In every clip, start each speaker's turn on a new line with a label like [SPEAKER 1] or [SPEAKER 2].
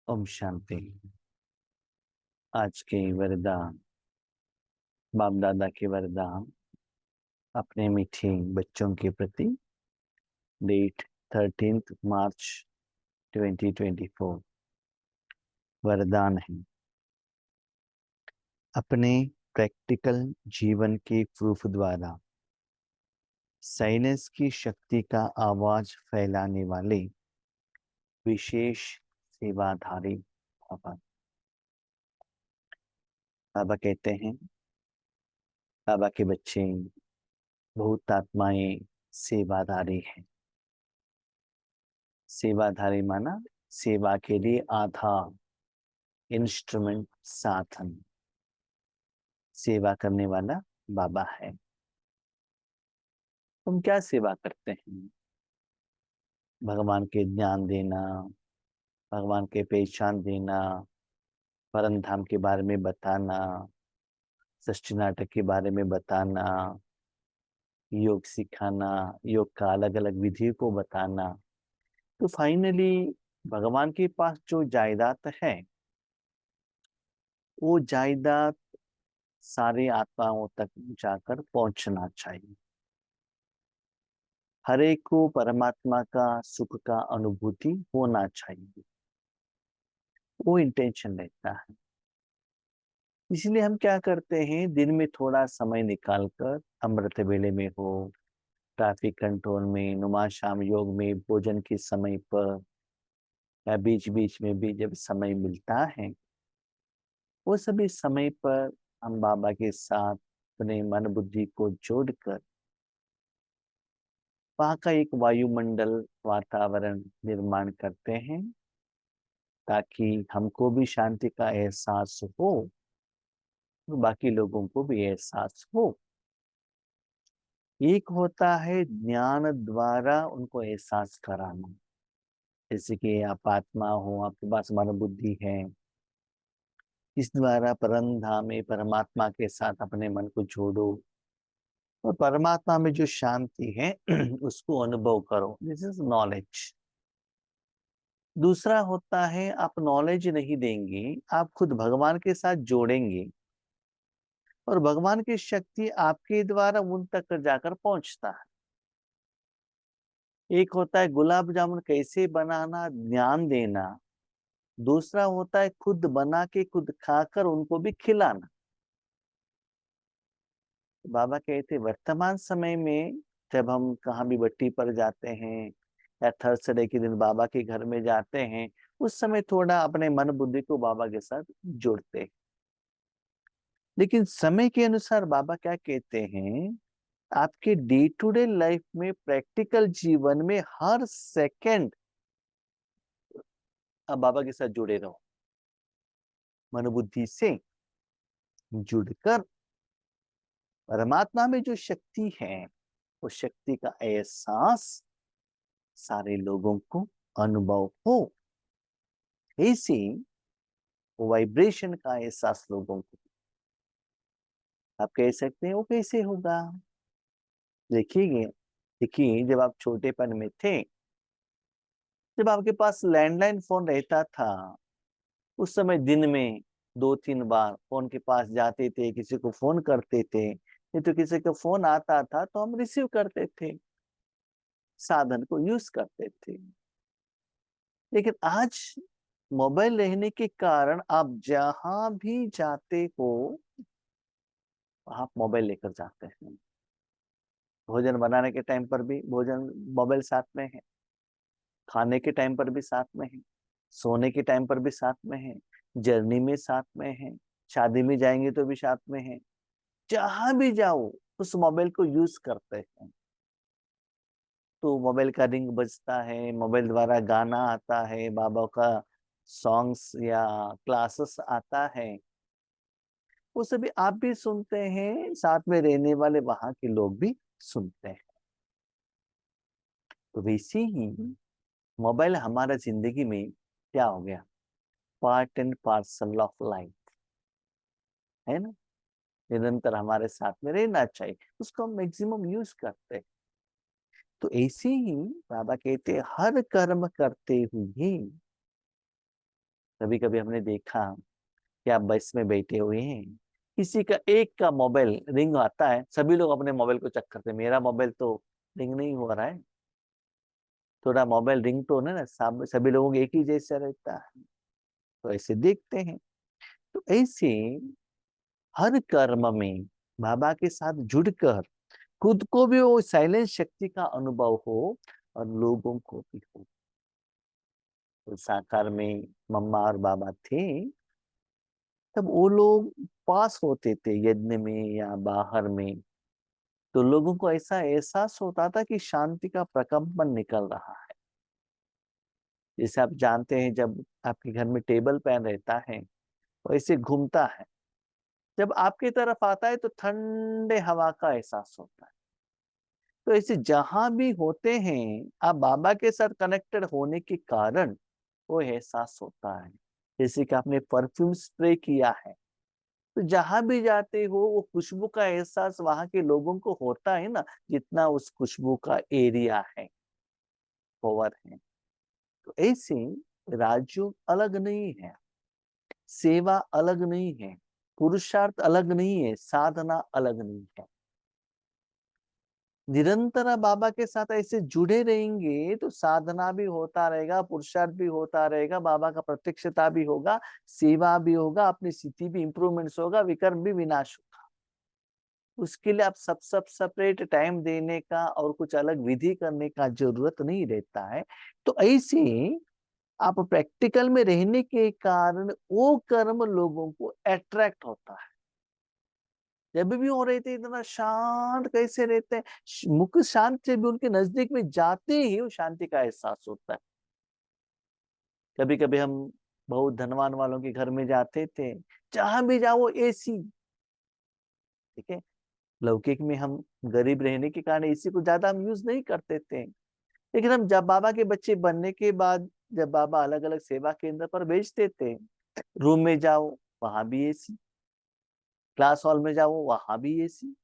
[SPEAKER 1] ओम शांति। आज के वरदान, बाप दादा के वरदान अपने मीठे बच्चों के प्रति। डेट 13 मार्च 2024। वरदान है, अपने प्रैक्टिकल जीवन के प्रूफ द्वारा साइलेंस की शक्ति का आवाज फैलाने वाले विशेष सेवाधारी बाबा। बाबा कहते हैं, बाबा के बच्चे बहुत आत्माएं सेवाधारी हैं। सेवाधारी माना सेवा के लिए आधार, इंस्ट्रूमेंट, साधन। सेवा करने वाला बाबा है। तुम क्या सेवा करते हैं? भगवान के ज्ञान देना, भगवान के पहचान देना, परम धाम के बारे में बताना, सृष्टि नाटक के बारे में बताना, योग सिखाना, योग का अलग अलग विधि को बताना। तो फाइनली भगवान के पास जो जायदाद है, वो जायदाद सारी आत्माओं तक जाकर पहुंचना चाहिए। हर एक को परमात्मा का सुख का अनुभूति होना चाहिए, वो इंटेंशन रहता है। इसलिए हम क्या करते हैं, दिन में थोड़ा समय निकालकर, अमृत वेले में हो, ट्रैफिक कंट्रोल में, नुमा शाम योग में, भोजन के समय पर, या बीच बीच में भी जब समय मिलता है, वो सभी समय पर हम बाबा के साथ अपने मन बुद्धि को जोड़कर वहां का एक वायुमंडल, वातावरण निर्माण करते हैं, ताकि हमको भी शांति का एहसास हो और बाकी लोगों को भी एहसास हो। एक होता है ज्ञान द्वारा उनको एहसास कराना, जैसे कि आप आत्मा हो, आपके पास मन बुद्धि है, इस द्वारा परम धाम में परमात्मा के साथ अपने मन को जोड़ो और परमात्मा में जो शांति है उसको अनुभव करो। This is knowledge. दूसरा होता है, आप नॉलेज नहीं देंगे, आप खुद भगवान के साथ जोड़ेंगे और भगवान की शक्ति आपके द्वारा उन तक जाकर पहुंचता है। एक होता है गुलाब जामुन कैसे बनाना, ज्ञान देना। दूसरा होता है खुद बना के खुद खाकर उनको भी खिलाना। बाबा कहते वर्तमान समय में जब हम कहाँ भी बट्टी पर जाते हैं या थर्सडे के दिन बाबा के घर में जाते हैं, उस समय थोड़ा अपने मन बुद्धि को बाबा के साथ जोड़ते हैं। लेकिन समय के अनुसार बाबा क्या कहते हैं, आपके डे टू डे लाइफ में, प्रैक्टिकल जीवन में हर सेकंड आप बाबा के साथ जुड़े रहो। मन बुद्धि से जुड़कर परमात्मा में जो शक्ति है, उस शक्ति का एहसास सारे लोगों को अनुभव हो। ऐसे वाइब्रेशन का एहसास लोगों को, आप कह सकते हैं वो कैसे होगा? देखिए देखिए, जब आप छोटेपन में थे, जब आपके पास लैंडलाइन फोन रहता था, उस समय दिन में 2-3 बार फोन के पास जाते थे, किसी को फोन करते थे, नहीं तो किसी का फोन आता था तो हम रिसीव करते थे, साधन को यूज करते थे। लेकिन आज मोबाइल रहने के कारण आप जहां भी जाते हो, आप मोबाइल लेकर जाते हैं। भोजन बनाने के टाइम पर भी भोजन, मोबाइल साथ में है। खाने के टाइम पर भी साथ में है। सोने के टाइम पर भी साथ में है। जर्नी में साथ में है। शादी में जाएंगे तो भी साथ में है। जहां भी जाओ उस मोबाइल को यूज करते हैं। तो मोबाइल का रिंग बजता है, मोबाइल द्वारा गाना आता है, बाबा का सॉन्ग्स या क्लासेस आता है, वो सभी आप भी सुनते हैं, साथ में रहने वाले वहां के लोग भी सुनते हैं। तो वैसे ही मोबाइल हमारा जिंदगी में क्या हो गया, part and parcel of life है ना। निरंतर हमारे साथ में रहना चाहिए, उसको हम मैक्सिमम यूज करते हैं। तो ऐसे ही बाबा कहते हैं, हर कर्म करते हुए कभी कभी हमने देखा कि आप बस में बैठे हुए हैं, किसी का एक का मोबाइल रिंग आता है, सभी लोग अपने मोबाइल को चेक करते हैं, मेरा मोबाइल तो रिंग नहीं हो रहा है। थोड़ा मोबाइल रिंग टोन है ना, सभी लोगों को एक ही जैसा रहता है, तो ऐसे देखते हैं। तो ऐसे हर कर्म में बाबा के साथ जुड़कर खुद को भी वो साइलेंस शक्ति का अनुभव हो और लोगों को भी हो। तो साकार में मम्मा और बाबा थे, तब वो लोग पास होते थे यज्ञ में या बाहर में, तो लोगों को ऐसा एहसास होता था कि शांति का प्रकंपन निकल रहा है। जैसे आप जानते हैं, जब आपके घर में टेबल फैन रहता है वो ऐसे घूमता है, जब आपकी तरफ आता है तो ठंडे हवा का एहसास होता है। तो ऐसे जहां भी होते हैं, आप बाबा के साथ कनेक्टेड होने के कारण वो एहसास होता है। जैसे कि आपने परफ्यूम स्प्रे किया है, तो जहां भी जाते हो वो खुशबू का एहसास वहां के लोगों को होता है ना, जितना उस खुशबू का एरिया है, कवर है। तो ऐसे राजयोग अलग नहीं है, सेवा अलग नहीं है, पुरुषार्थ अलग नहीं है, साधना अलग नहीं है। निरंतर आप बाबा के साथ ऐसे जुड़े रहेंगे तो साधना भी होता रहेगा, पुरुषार्थ भी होता रहेगा, बाबा का प्रत्यक्षता भी होगा, सेवा भी होगा, अपनी स्थिति भी इंप्रूवमेंट्स होगा, विकर्म भी विनाश होगा। उसके लिए आप सब सेपरेट टाइम देने का और कुछ अलग विधि करने का जरूरत नहीं रहता है। तो ऐसे आप प्रैक्टिकल में रहने के कारण वो कर्म लोगों को अट्रैक्ट होता है। जब भी हो रहे थे इतना शांत कैसे रहते हैं, मुख शांत से भी उनके नजदीक में जाते ही वो शांति का एहसास होता है। कभी कभी हम बहुत धनवान वालों के घर में जाते थे, जहां भी जाओ एसी, ठीक है। लौकिक में हम गरीब रहने के कारण एसी को ज्यादा हम यूज नहीं करते थे, लेकिन हम जब बाबा के बच्चे बनने के बाद, जब बाबा अलग अलग सेवा केंद्र पर भेजते थे, रूम में जाओ वहां भी एसी, क्लास हॉल में जाओ वहां भी एसी,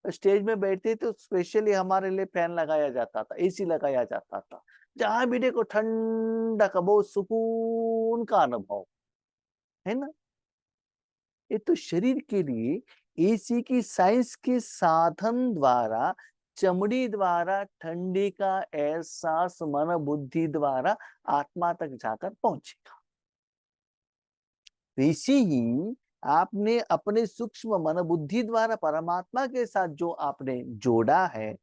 [SPEAKER 1] स्टेज में बैठते तो स्पेशली हमारे लिए फैन लगाया जाता था, एसी लगाया जाता था। जहां भी देखो ठंडा का बहुत सुकून का अनुभव है ना। ये तो शरीर के लिए एसी की साइंस के साधन द्वारा, चमड़ी द्वारा ठंडी का एहसास मन बुद्धि द्वारा आत्मा तक जाकर पहुंचेगा। वैसे ही आपने अपने सूक्ष्म मन बुद्धि द्वारा परमात्मा के साथ जो आपने जोड़ा है,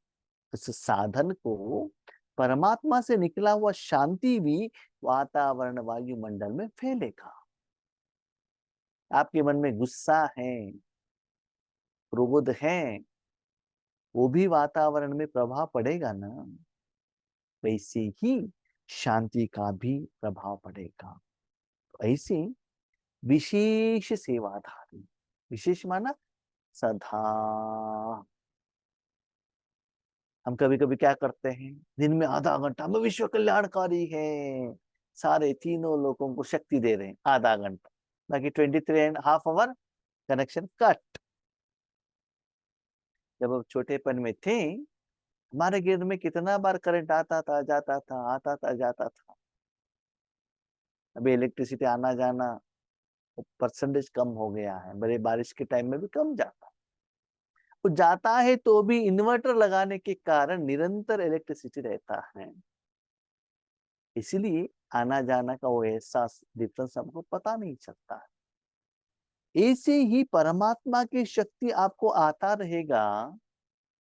[SPEAKER 1] उस साधन को, परमात्मा से निकला हुआ शांति भी वातावरण वायुमंडल में फैलेगा। आपके मन में गुस्सा है, क्रोध है, वो भी वातावरण में प्रभाव पड़ेगा ना। वैसे ही शांति का भी प्रभाव पड़ेगा। तो ऐसे विशेष सेवाधारी, विशेष माना सदा। हम कभी कभी क्या करते हैं, दिन में आधा घंटा में विश्व कल्याणकारी है, सारे तीनों लोगों को शक्ति दे रहे हैं आधा घंटा, बाकी 23.5 आवर कनेक्शन कट। जब हम छोटेपन में थे, हमारे गिर में कितना बार करंट आता था जाता था, आता था जाता था। अभी इलेक्ट्रिसिटी आना जाना परसेंटेज कम हो गया है, बड़े बारिश के टाइम में भी कम जाता है। वो जाता है तो भी इन्वर्टर लगाने के कारण निरंतर इलेक्ट्रिसिटी रहता है, इसीलिए आना जाना का वो एहसास डिफरेंस हमको पता नहीं चलता है। ऐसे ही परमात्मा की शक्ति आपको आता रहेगा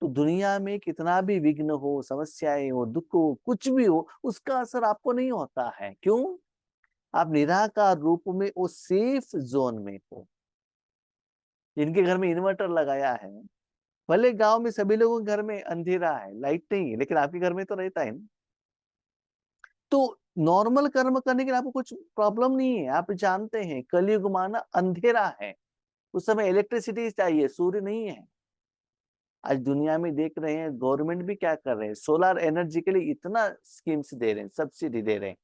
[SPEAKER 1] तो दुनिया में कितना भी विघ्न हो, समस्याएं हो, दुख हो, कुछ भी हो, उसका असर आपको नहीं होता है। क्यों? आप निराकार रूप में वो सेफ जोन में हो। जिनके घर में इन्वर्टर लगाया है, भले गांव में सभी लोगों के घर में अंधेरा है, लाइट नहीं है, लेकिन आपके घर में तो रहता है ना। तो नॉर्मल कर्म करने के लिए आपको कुछ प्रॉब्लम नहीं है। आप जानते हैं कलयुग माना अंधेरा है, उस समय इलेक्ट्रिसिटी चाहिए, सूर्य नहीं है। आज दुनिया में देख रहे हैं गवर्नमेंट भी क्या कर रहे हैं, सोलर एनर्जी के लिए इतना स्कीम्स दे रहे हैं, सब्सिडी दे रहे हैं।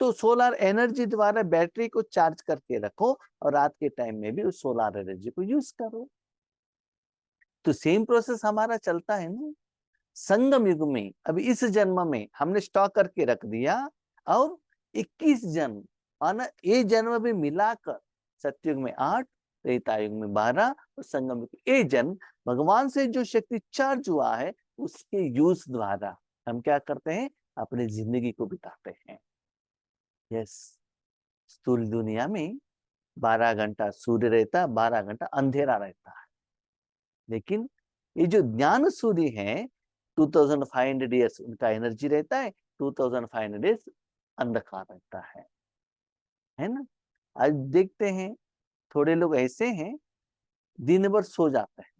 [SPEAKER 1] तो सोलर एनर्जी द्वारा बैटरी को चार्ज करके रखो और रात के टाइम में भी उस सोलर एनर्जी को यूज करो। तो सेम प्रोसेस हमारा चलता है ना। संगम युग में अभी इस जन्म में हमने स्टॉक करके रख दिया, और 21 जन्म और ना ये जन्म भी मिलाकर सतयुग में 8, त्रेता युग में 12 और संगम युग ये जन्म भगवान से जो शक्ति चार्ज हुआ है उसके यूज द्वारा हम क्या करते हैं, अपनी जिंदगी को बिताते हैं। यस, स्थूल दुनिया में 12 घंटा सूर्य रहता, 12 घंटा अंधेरा रहता है, लेकिन ये जो ज्ञान सूर्य है 2500 ईयर्स उनका एनर्जी रहता है, 2500 ईयर्स अंधकार रहता है ना। आज देखते हैं थोड़े लोग ऐसे हैं दिन भर सो जाते हैं,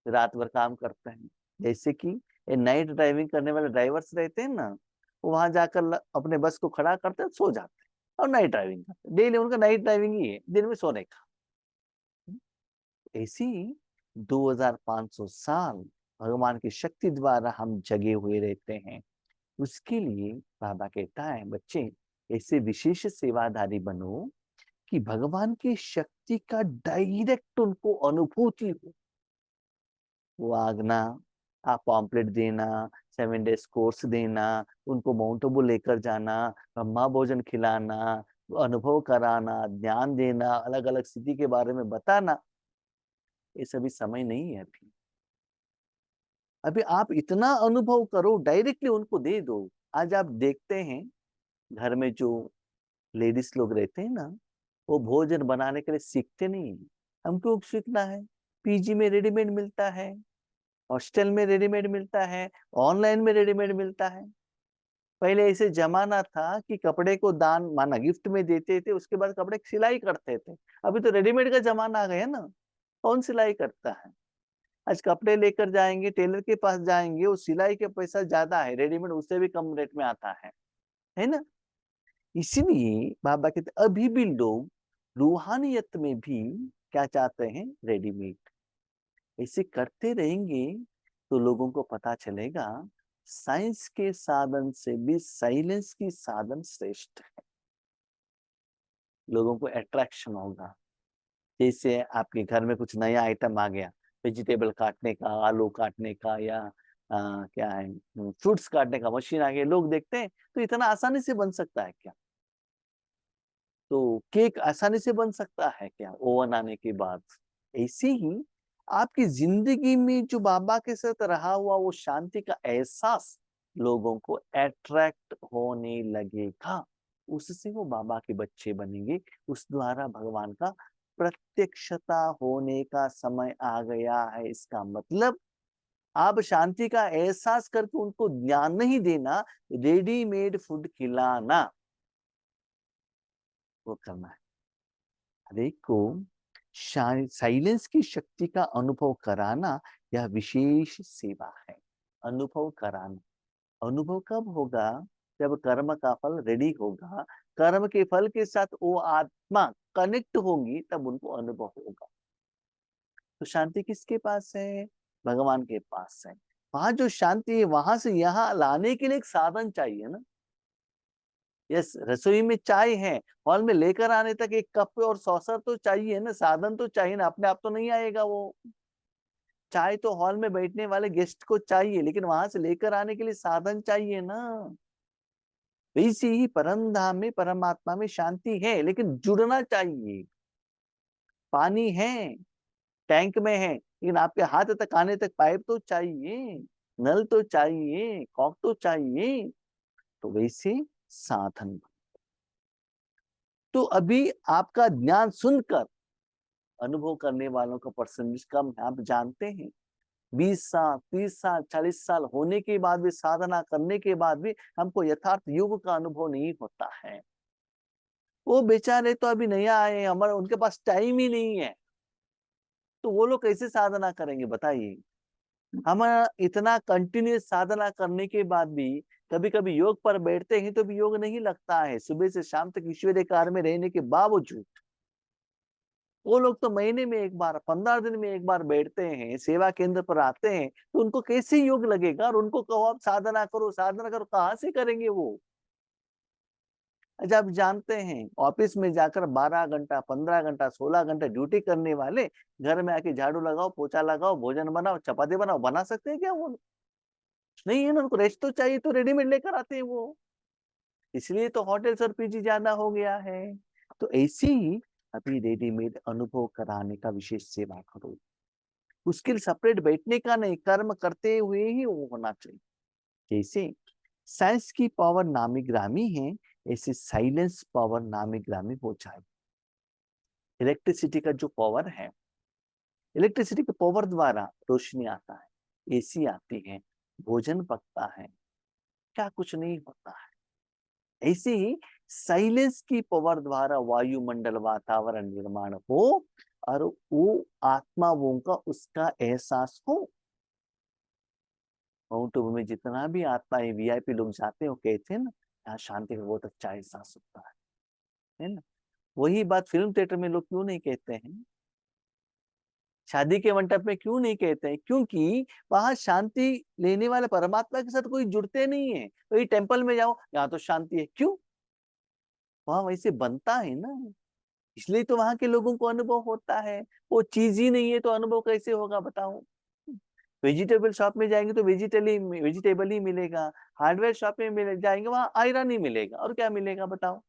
[SPEAKER 1] रात भर काम करते हैं। जैसे कि ये नाइट ड्राइविंग करने वाले ड्राइवर्स रहते हैं ना, वो वहां जाकर अपने बस को खड़ा करते हैं, सो जाते हैं और नाइट ड्राइविंग करते हैं। डेली उनका नाइट ड्राइविंग ही है, दिन में सोने का। ऐसी 2500 साल भगवान की शक्ति द्वारा हम जगे हुए रहते हैं। उसके लिए बाबा कहता है बच्चे ऐसे विशेष सेवाधारी बनो कि भगवान की शक्ति का डायरेक्ट उनको अनुभूति हो। वो आगना, आप पॉम्पलेट देना, 7 डेज कोर्स देना, उनको माउंट आबू लेकर जाना, ब्रह्मा भोजन खिलाना, अनुभव कराना, ज्ञान देना, अलग अलग स्थिति के बारे में बताना, ये सभी समय नहीं है अभी। अभी आप इतना अनुभव करो, डायरेक्टली उनको दे दो। आज आप देखते हैं घर में जो लेडीज लोग रहते हैं ना, वो भोजन बनाने के लिए सीखते नहीं। हमको सीखना है, पीजी में रेडीमेड मिलता है, हॉस्टल में रेडीमेड मिलता है, ऑनलाइन में रेडीमेड मिलता है। पहले ऐसे जमाना था कि कपड़े को दान माना गिफ्ट में देते थे, उसके बाद कपड़े सिलाई करते थे। अभी तो रेडीमेड का जमाना आ गया ना, कौन सिलाई करता है। आज कपड़े लेकर जाएंगे, टेलर के पास जाएंगे, वो सिलाई के पैसा ज्यादा है, रेडीमेड उससे भी कम रेट में आता है ना। इसीलिए बाबा कहते अभी भी लोग रूहानियत में भी क्या चाहते हैं, रेडीमेड। ऐसे करते रहेंगे तो लोगों को पता चलेगा साइंस के साधन से भी साइलेंस की साधन श्रेष्ठ है। लोगों को अट्रैक्शन होगा। जैसे आपके घर में कुछ नया आइटम आ गया, वेजिटेबल काटने का, आलू काटने का, या क्या है फ्रूट्स काटने का मशीन आ गया, लोग देखते हैं तो इतना आसानी से बन सकता है क्या। तो केक आसानी से बन सकता है क्या ओवन आने के बाद। ऐसे ही आपकी जिंदगी में जो बाबा के साथ रहा हुआ वो शांति का एहसास लोगों को अट्रैक्ट होने लगेगा, उससे वो बाबा के बच्चे बनेंगे। उस द्वारा भगवान का प्रत्यक्षता होने का समय आ गया है। इसका मतलब आप शांति का एहसास करके उनको ज्ञान नहीं देना, रेडीमेड फूड खिलाना, वो करना है। हर एक को साइलेंस की शक्ति का अनुभव कराना यह विशेष सेवा है। अनुभव कराना, अनुभव कब होगा, जब कर्म का फल रेडी होगा, कर्म के फल के साथ वो आत्मा कनेक्ट होगी, तब उनको अनुभव होगा। तो शांति किसके पास है, भगवान के पास है। वहां जो शांति है वहां से यहाँ लाने के लिए एक साधन चाहिए ना। यस, रसोई में चाय है, हॉल में लेकर आने तक एक कप और सॉसर तो चाहिए ना, साधन तो चाहिए ना, अपने आप तो नहीं आएगा वो। चाय तो हॉल में बैठने वाले गेस्ट को चाहिए, लेकिन वहां से लेकर आने के लिए साधन चाहिए ना। वैसे ही परम धाम में, परमात्मा में शांति है, लेकिन जुड़ना चाहिए। पानी है, टैंक में है, लेकिन आपके हाथ तक आने तक पाइप तो चाहिए, नल तो चाहिए, कॉक तो चाहिए। तो वैसे साधन। तो अभी आपका ज्ञान सुनकर अनुभव करने वालों का परसेंटेज कम है। आप जानते हैं 20 साल, 30 साल, 40 साल होने के बाद भी, साधना करने के बाद भी हमको यथार्थ योग का अनुभव नहीं होता है। वो बेचारे तो अभी नया आए, हमारे उनके पास टाइम ही नहीं है, तो वो लोग कैसे साधना करेंगे बताइए। हम इतना कंटिन्यूस साधना करने के बाद भी कभी कभी योग पर बैठते हैं तो भी योग नहीं लगता है, सुबह से शाम तक ईश्वरीय कार्य में रहने के बावजूद। वो लोग तो महीने में एक बार, 15 दिन में एक बार बैठते हैं, सेवा केंद्र पर आते हैं, तो उनको कैसे योग लगेगा। और उनको कहो आप साधना करो, साधना करो, कहाँ से करेंगे वो। अच्छा, आप जानते हैं ऑफिस में जाकर 12 घंटा, 15 घंटा, 16 घंटा ड्यूटी करने वाले घर में आके झाड़ू लगाओ, पोछा लगाओ, भोजन बनाओ, चपाती बनाओ, बना सकते हैं क्या वो। नहीं है ना, उनको रेस्ट तो चाहिए, तो रेडीमेड लेकर आते हैं वो। इसलिए तो होटल्स और पीजी ज्यादा हो गया है। तो ऐसे ही अभी रेडीमेड अनुभव कराने का विशेष सेवा करो। उसके लिए सेपरेट बैठने का नहीं, कर्म करते हुए ही वो होना चाहिए। जैसे साइंस की पावर नामी ग्रामी है, ऐसे साइलेंस पावर नामी ग्रामी हो जाए। इलेक्ट्रिसिटी का जो पावर है, इलेक्ट्रिसिटी के पावर द्वारा रोशनी आता है, एसी आती है, भोजन पकता है, क्या कुछ नहीं होता है। ऐसे ही साइलेंस की पावर द्वारा वायुमंडल वातावरण निर्माण हो और वो आत्माओं का उसका एहसास हो। माउंट आबू में जितना भी आत्मा है, वीआईपी लोग जाते हो, कहते हैं ना यहाँ शांति का बहुत अच्छा एहसास होता है ना। वही बात फिल्म थिएटर में लोग क्यों नहीं कहते हैं, शादी के मंडप में क्यों नहीं कहते हैं? क्योंकि वहां शांति लेने वाले परमात्मा के साथ कोई जुड़ते नहीं है। तो ये टेम्पल में जाओ, यहाँ तो शांति है, क्यों? वहां वैसे बनता है ना, इसलिए तो वहां के लोगों को अनुभव होता है। वो चीज ही नहीं है तो अनुभव कैसे होगा बताओ। वेजिटेबल शॉप में जाएंगे तो वेजिटेबल ही मिलेगा, हार्डवेयर शॉप में जाएंगे वहां आयरन ही मिलेगा, और क्या मिलेगा बताओ।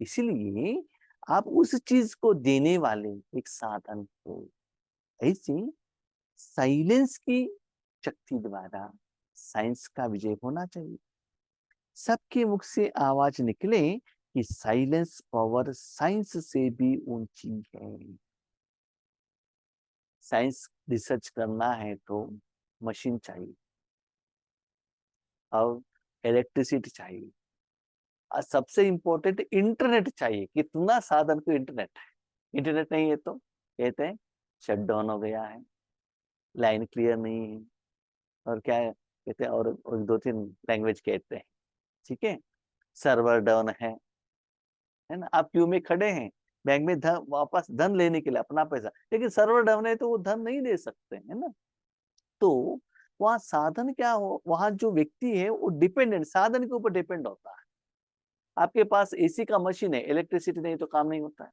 [SPEAKER 1] इसलिए आप उस चीज को देने वाले एक साधन हो। ऐसे साइलेंस की शक्ति द्वारा साइंस का विजय होना चाहिए। सबके मुख से आवाज निकले कि साइलेंस पावर साइंस से भी ऊंची है। साइंस रिसर्च करना है तो मशीन चाहिए और इलेक्ट्रिसिटी चाहिए, और सबसे इंपॉर्टेंट इंटरनेट चाहिए। कितना साधन को इंटरनेट है, इंटरनेट नहीं है तो कहते हैं शट डाउन हो गया है, लाइन क्लियर नहीं है, और क्या है कहते हैं, और दो तीन लैंग्वेज कहते हैं, ठीक है, सर्वर डाउन है ना। आप क्यू में खड़े हैं बैंक में धन वापस धन लेने के लिए अपना पैसा, लेकिन सर्वर डाउन है तो वो धन नहीं दे सकते, है ना। तो वहां साधन क्या हो, वहां जो व्यक्ति है वो डिपेंडेंट साधन के ऊपर डिपेंड होता है। आपके पास एसी का मशीन है, इलेक्ट्रिसिटी नहीं तो काम नहीं होता है।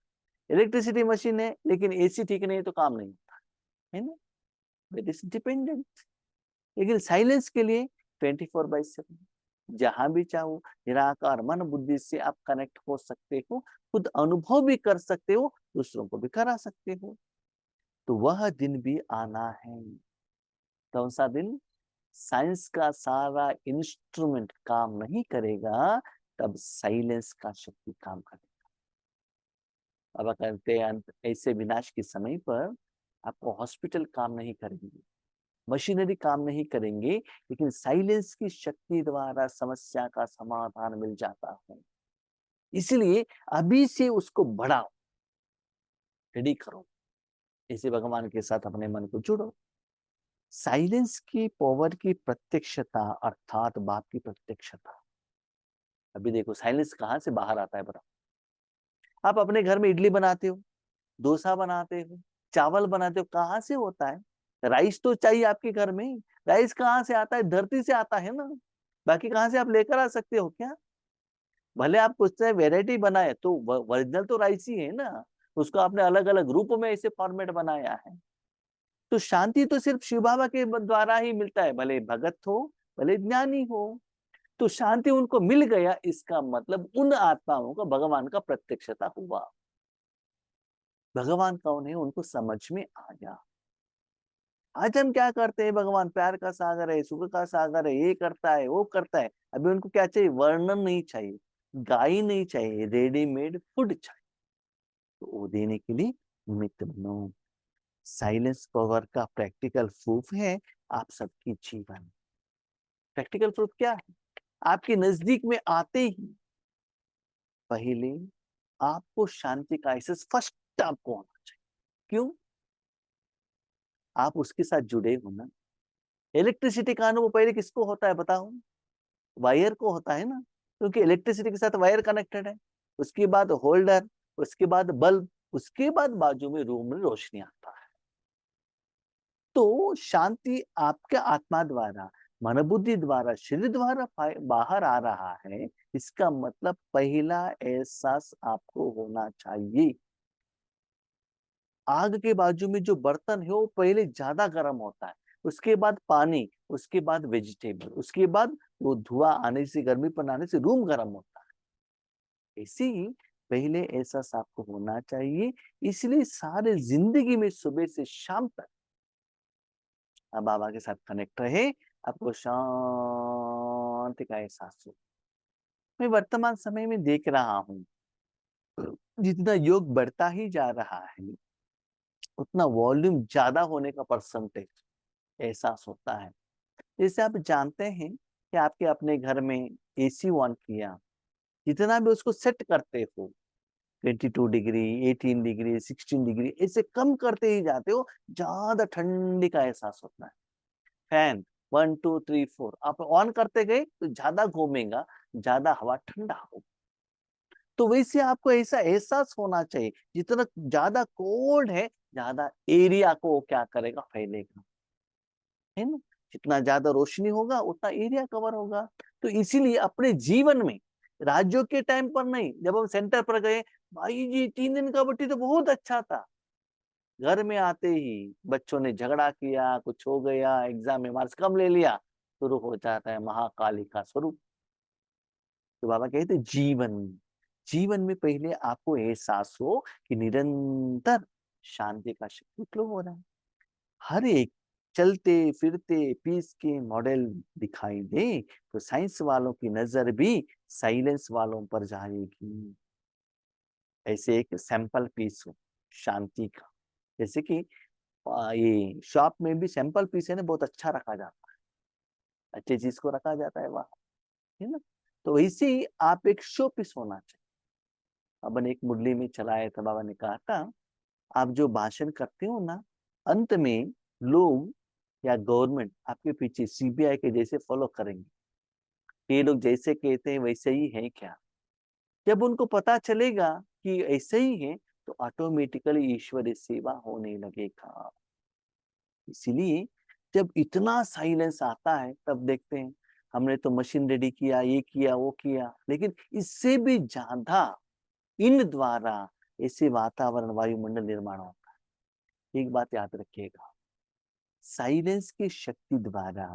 [SPEAKER 1] इलेक्ट्रिसिटी मशीन है लेकिन एसी ठीक नहीं तो काम नहीं होता है ना। It is dependent. लेकिन साइलेंस के लिए 24/7 जहां भी चाहो निराकार मन बुद्धि से आप कनेक्ट हो सकते हो, खुद अनुभव भी कर सकते हो, दूसरों को भी करा सकते हो। तो वह दिन भी आना है। कौन सा दिन? साइंस का सारा इंस्ट्रूमेंट काम नहीं करेगा, तब साइलेंस का शक्ति काम करेगा। अब कहते हैं ऐसे विनाश के समय पर आपको हॉस्पिटल काम नहीं करेंगे, मशीनरी काम नहीं करेंगे, लेकिन साइलेंस की शक्ति द्वारा समस्या का समाधान मिल जाता है। इसलिए अभी से उसको बढ़ाओ, रेडी करो, इसे भगवान के साथ अपने मन को जुड़ो। साइलेंस की पावर की प्रत्यक्षता अर्थात बाप की प्रत्यक्षता। अभी देखो साइलेंस कहाँ से बाहर आता है बताओ। आप अपने घर में इडली बनाते हो, डोसा बनाते हो, चावल बनाते हो, कहाँ से होता है? राइस तो चाहिए आपके घर में। राइस कहाँ से आता है? धरती से आता है ना। बाकी कहाँ से आप लेकर आ सकते हो क्या? भले आप कुछ से वेराइटी बनाए तो ओरिजिनल तो राइस ही है ना, उसको आपने अलग अलग रूप में ऐसे फॉर्मेट बनाया है। तो शांति तो सिर्फ शिव बाबा के द्वारा ही मिलता है, भले भगत हो भले ज्ञानी हो। तो शांति उनको मिल गया, इसका मतलब उन आत्माओं का भगवान का प्रत्यक्षता हुआ। भगवान कौन है उनको समझ में आ गया। आज हम क्या करते हैं, भगवान प्यार का सागर है, सुख का सागर है, ये करता है वो करता है। अभी उनको क्या चाहिए? वर्णन नहीं चाहिए, गाय नहीं चाहिए, रेडीमेड फूड चाहिए। तो वो देने के लिए निमित्त बनो। साइलेंस पावर का प्रैक्टिकल प्रूफ है आप सबकी जीवन। प्रैक्टिकल प्रूफ क्या है? आपके नजदीक में आते ही पहले आपको शांति का एहसास फर्स्ट आपको होना चाहिए। क्यों? आप उसके साथ जुड़े हो ना। इलेक्ट्रिसिटी का अनुभव पहले किसको होता है बताओ? वायर को होता है ना, क्योंकि इलेक्ट्रिसिटी के साथ वायर कनेक्टेड है। उसके बाद होल्डर, उसके बाद बल्ब, उसके बाद बाजू में रूम में रोशनी आता है। तो शांति आपके आत्मा द्वारा, मन बुद्धि द्वारा, शरीर द्वारा बाहर आ रहा है। इसका मतलब पहला एहसास आपको होना चाहिए। आग के बाजू में जो बर्तन है वो पहले ज्यादा गर्म होता है, उसके बाद पानी, उसके बाद वेजिटेबल, उसके बाद वो धुआं आने से, गर्मी पर आने से रूम गर्म होता है। ऐसे ही पहले एहसास आपको होना चाहिए। इसलिए सारे जिंदगी में सुबह से शाम तक आप बाबा के साथ कनेक्ट रहे, आपको शांति का एहसास हो। मैं वर्तमान समय में देख रहा हूँ, जितना योग बढ़ता ही जा रहा है, उतना वॉल्यूम ज्यादा होने का परसेंटेज एहसास होता है। जैसे आप जानते हैं कि आपके अपने घर में एसी ऑन किया, जितना भी उसको सेट करते हो 22 डिग्री, 18 डिग्री, 16 डिग्री, ऐसे कम करते ही जाते हो, ज्यादा ठंडी का एहसास होता है। फैन 1 2 3 4 आप ऑन करते गए तो ज्यादा घूमेगा, ज्यादा हवा ठंडा होगा। तो वैसे आपको ऐसा एहसास होना चाहिए, जितना ज्यादा कोल्ड है, ज्यादा एरिया को क्या करेगा, फैलेगा, है ना। जितना ज्यादा रोशनी होगा उतना एरिया कवर होगा। तो इसीलिए अपने जीवन में, राज्यों के टाइम पर नहीं, जब हम सेंटर पर गए, भाई जी 3 दिन का बट्टी तो बहुत अच्छा था, घर में आते ही बच्चों ने झगड़ा किया, कुछ हो गया, एग्जाम में मार्क्स कम ले लिया, शुरू हो जाता है महाकाली का स्वरूप। तो बाबा कहते जीवन, जीवन में पहले आपको एहसास हो कि निरंतर शांति का शक्ति फ्लो हो रहा है। हर एक चलते फिरते पीस के मॉडल दिखाई दे तो साइंस वालों की नजर भी साइलेंस वालों पर जाएगी। ऐसे एक सैंपल पीस हो शांति का, जैसे कि ये शॉप में भी सैंपल पीस है ना, बहुत अच्छा रखा जाता है, अच्छी चीज को रखा जाता है वहां, है ना। तो वैसे ही आप एक शो पीस होना चाहिए। अपन एक मुरली में चलाया था, बाबा ने कहा था, आप जो भाषण करते हो ना, अंत में लोग या गवर्नमेंट आपके पीछे सीबीआई के जैसे फॉलो करेंगे, ये लोग जैसे कहते हैं वैसे ही है क्या। जब उनको पता चलेगा कि ऐसे ही है, तो ऑटोमेटिकली ईश्वरीय सेवा होने लगेगा। इसीलिए जब इतना साइलेंस आता है, तब देखते हैं हमने तो मशीन रेडी किया, ये किया, वो किया, लेकिन इससे भी ज्यादा इन द्वारा ऐसे वातावरण, वायुमंडल निर्माण होता है। एक बात याद रखिएगा, साइलेंस की शक्ति द्वारा,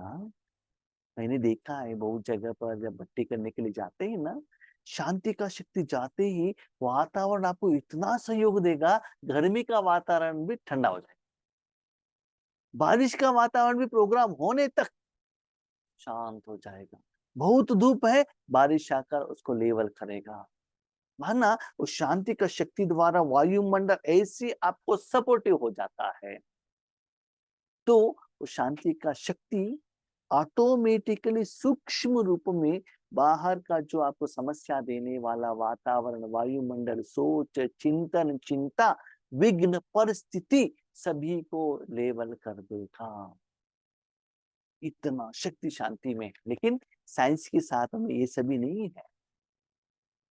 [SPEAKER 1] मैंने देखा है बहुत जगह पर जब भट्टी करने के लिए जाते हैं ना, शांति का शक्ति जाते ही वातावरण आपको इतना सहयोग देगा, गर्मी का वातावरण भी ठंडा हो जाएगा, बारिश का वातावरण भी प्रोग्राम होने तक शांत हो जाएगा। बहुत धूप है, बारिश आकर उसको लेवल करेगा, माना उस शांति का शक्ति द्वारा वायुमंडल ऐसे आपको सपोर्टिव हो जाता है। तो उस शांति का शक्ति ऑटोमेटिकली सूक्ष्म रूप में बाहर का जो आपको समस्या देने वाला वातावरण, वायुमंडल, सोच, चिंतन, चिंता, विघ्न, परिस्थिति, सभी को लेवल कर देगा। इतना शक्ति शांति में, लेकिन साइंस के साथ में ये सभी नहीं है।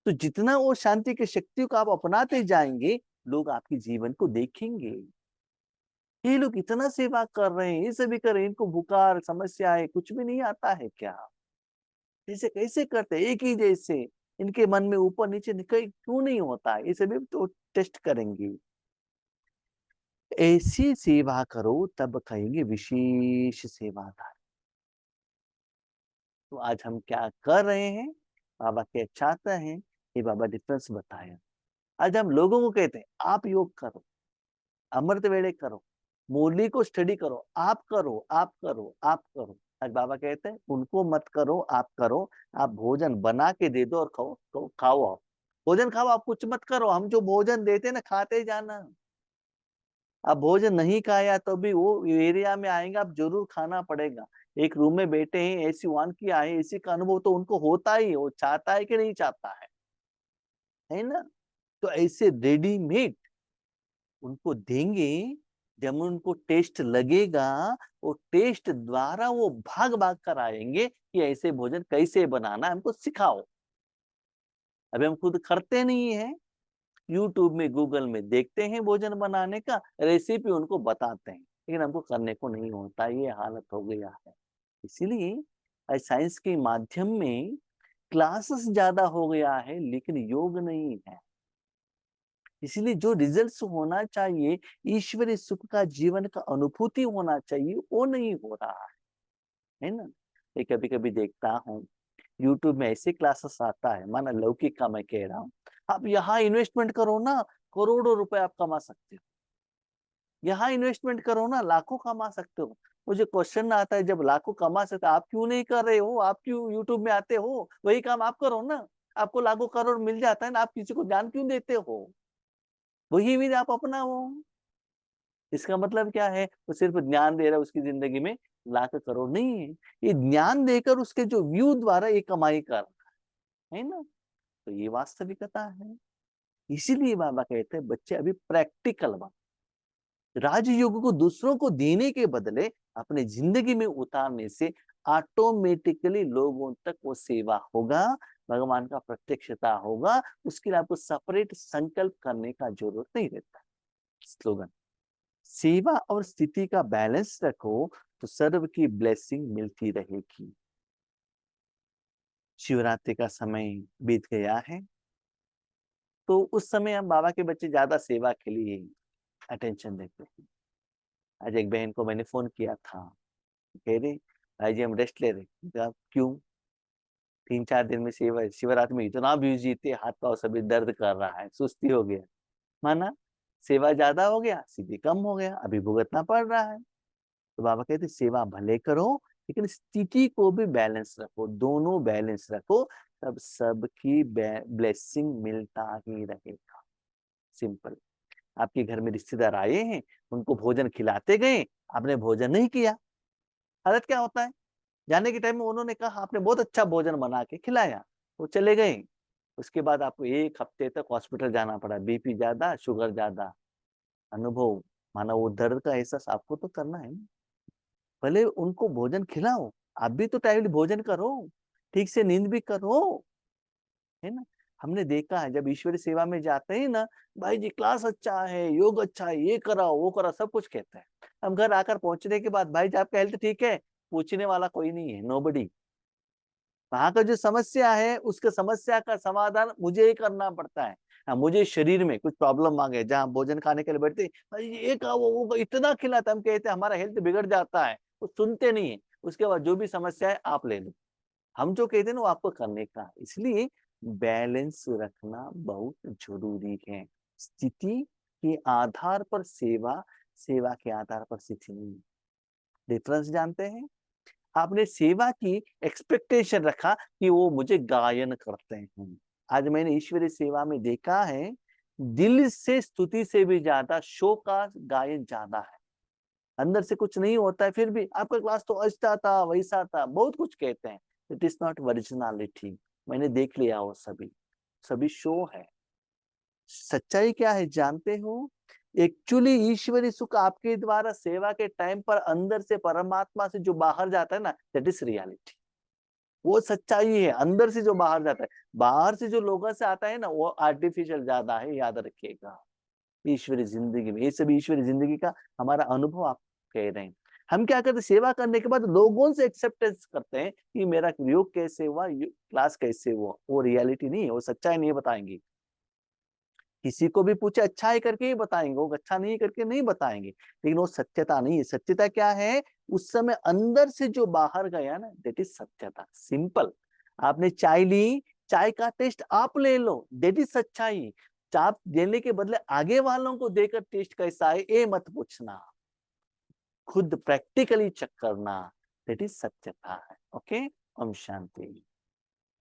[SPEAKER 1] तो जितना वो शांति की शक्ति को आप अपनाते जाएंगे, लोग आपके जीवन को देखेंगे, ये लोग इतना सेवा कर रहे हैं, ये सभी कर रहे हैं, इनको बुखार, समस्या है, कुछ भी नहीं आता है क्या, ऐसे कैसे करते हैं, एक ही जैसे, इनके मन में ऊपर नीचे क्यों नहीं होता है, ये सभी तो टेस्ट करेंगे। ऐसी सेवा करो तब कहेंगे विशेष सेवादार। तो आज हम क्या कर रहे हैं, बाबा क्या चाहते हैं, ये बाबा डिफरेंस बताया। आज हम लोगों को कहते हैं आप योग करो, अमृत वेले करो, मुरली को स्टडी करो, आप करो, आप करो, आप करो। आज बाबा कहते हैं उनको मत करो, आप करो। आप भोजन बना के दे दो और खाओ, तो खाओ, आप भोजन खाओ, आप कुछ मत करो, हम जो भोजन देते ना खाते जाना। आप भोजन नहीं खाया तो भी वो एरिया में आएंगे, आप जरूर खाना पड़ेगा। एक रूम में बैठे हैं, एसी ऑन किया है, एसी का अनुभव तो उनको होता ही, वो चाहता है कि नहीं चाहता है ना। तो ऐसे रेडीमेड उनको देंगे, जब उनको टेस्ट लगेगा, वो टेस्ट द्वारा वो भाग भाग कर आएंगे कि ऐसे भोजन कैसे बनाना हमको सिखाओ। अभी हम खुद करते नहीं है, यूट्यूब में, गूगल में देखते हैं भोजन बनाने का, रेसिपी उनको बताते हैं, लेकिन हमको करने को नहीं होता, ये हालत हो गया है। इसीलिए आज साइंस के माध्यम में क्लासेस ज्यादा हो गया है, लेकिन योग नहीं है। इसलिए जो रिजल्ट्स होना चाहिए, ईश्वरीय सुख का, जीवन का अनुभूति होना चाहिए, वो नहीं हो रहा है ना। ये कभी कभी देखता हूँ यूट्यूब में ऐसे क्लासेस आता है, माना लौकिक का मैं कह रहा हूँ, आप यहाँ इन्वेस्टमेंट करो ना, करोड़ों रुपए आप कमा सकते हो, यहाँ इन्वेस्टमेंट करो ना, लाखों कमा सकते हो। मुझे क्वेश्चन आता है, जब लाखों कमा सकते आप क्यों नहीं कर रहे हो, आप क्यों यूट्यूब में आते हो, वही काम आप करो ना, आपको लाखों करोड़ मिल जाता है ना, आप किसी को ज्ञान क्यों देते हो, वही विधि आप अपनाओ। इसका मतलब क्या है, वो सिर्फ ज्ञान दे रहा है, उसकी जिंदगी में लाख करोड़ नहीं है, ये ज्ञान देकर उसके जो व्यू द्वारा ये कमाई कर रहा है ना। तो ये वास्तविकता है। इसीलिए बाबा कहते हैं बच्चे अभी प्रैक्टिकल बन, राजयोग को दूसरों को देने के बदले अपने जिंदगी में उतारने से ऑटोमेटिकली लोगों तक वो सेवा होगा, भगवान का प्रत्यक्षता होगा, उसके लिए आपको सेपरेट संकल्प करने का जरूरत नहीं रहता। स्लोगन, सेवा और स्थिति का बैलेंस रखो तो सर्व की ब्लेसिंग मिलती रहेगी। शिवरात्रि का समय बीत गया है, तो उस समय हम बाबा के बच्चे ज्यादा सेवा के लिए अटेंशन देते हैं। आज एक बहन को मैंने फोन किया था, कह रही भाई जी हम रेस्ट ले रहे। क्यों? 3-4 दिन में शिवरात्रि में इतना बिजी थे, हाथ पांव सभी दर्द कर रहा है, सुस्ती हो गया, माना सेवा ज्यादा हो गया, सीधी कम हो गया, अभी भुगतना पड़ रहा है। तो बाबा कहते सेवा भले करो, लेकिन स्थिति को भी बैलेंस रखो, दोनों बैलेंस रखो, तब सबकी ब्लेसिंग मिलता ही रहेगा। सिंपल। आपके घर में रिश्तेदार आए हैं, उनको भोजन खिलाते गए, आपने भोजन नहीं किया, हालत क्या होता है? जाने के टाइम में उन्होंने कहा आपने बहुत अच्छा भोजन बना के खिलाया, वो चले गए, उसके बाद आपको 1 हफ्ते तक हॉस्पिटल जाना पड़ा, बीपी ज्यादा, शुगर ज्यादा, अनुभव, माना वो दर्द का एहसास आपको तो करना है ना। भले उनको भोजन खिलाओ, आप भी तो टाइमली भोजन करो, ठीक से नींद भी करो, है ना। हमने देखा है जब ईश्वरी सेवा में जाते हैं ना, भाई जी क्लास अच्छा है, योग अच्छा है, ये कराओ वो कराओ, सब कुछ कहते हैं। हम घर आकर पहुंचने के बाद भाई जी आपका हेल्थ ठीक है, पूछने वाला कोई नहीं है, नोबडी। वहां का जो समस्या है उसके समस्या का समाधान मुझे ही करना पड़ता है। हाँ, मुझे शरीर में कुछ प्रॉब्लम आ गए, जहाँ भोजन खाने के लिए बैठते भाई ये खाओ वो इतना खिलाता, हम कहते हैं हमारा हेल्थ बिगड़ जाता है, वो सुनते नहीं है। उसके बाद जो भी समस्या है आप ले लो, हम जो कहते हैं ना वो आपको करने का। इसलिए बैलेंस रखना बहुत जरूरी है। स्थिति के आधार पर सेवा, सेवा के आधार पर स्थिति नहीं। डिफरेंस जानते हैं? आपने सेवा की एक्सपेक्टेशन रखा कि वो मुझे गायन करते हैं। आज मैंने ईश्वरीय सेवा में देखा है, दिल से स्तुति से भी ज्यादा शो का गायन ज्यादा है। अंदर से कुछ नहीं होता है, फिर भी आपका क्लास तो अच्छा था, वैसा था, बहुत कुछ कहते हैं। It is not originality. मैंने देख लिया वो सभी सभी शो है। सच्चाई क्या है जानते हो? एक्चुअली ईश्वरी सुख आपके द्वारा सेवा के टाइम पर अंदर से परमात्मा से जो बाहर जाता है ना, दैट इज रियलिटी। वो सच्चाई है, अंदर से जो बाहर जाता है। बाहर से जो लोगों से आता है ना, वो आर्टिफिशियल ज्यादा है, याद रखिएगा। ईश्वरी जिंदगी में ये सब ईश्वरी जिंदगी का हमारा अनुभव आप कह रहे हैं। हम क्या करते, सेवा करने के बाद लोगों से एक्सेप्टेंस करते हैं कि मेरा योग कैसे हुआ, क्लास कैसे हुआ। वो रियलिटी नहीं है, वो सच्चाई नहीं बताएंगे। किसी को भी पूछे अच्छा है करके ही बताएंगे, वो अच्छा नहीं करके नहीं बताएंगे, लेकिन वो सत्यता नहीं है। सत्यता क्या है? उस समय अंदर से जो बाहर गया ना, दैट इज सत्यता। सिंपल। आपने चाय ली, चाय का टेस्ट आप ले लो, दैट इज सच्चाई। चाप देने के बदले आगे वालों को देकर टेस्ट कैसा है ये मत पूछना, खुद प्रैक्टिकली चेक करना, दैट इज सत्यता है। ओके, ओम शांति।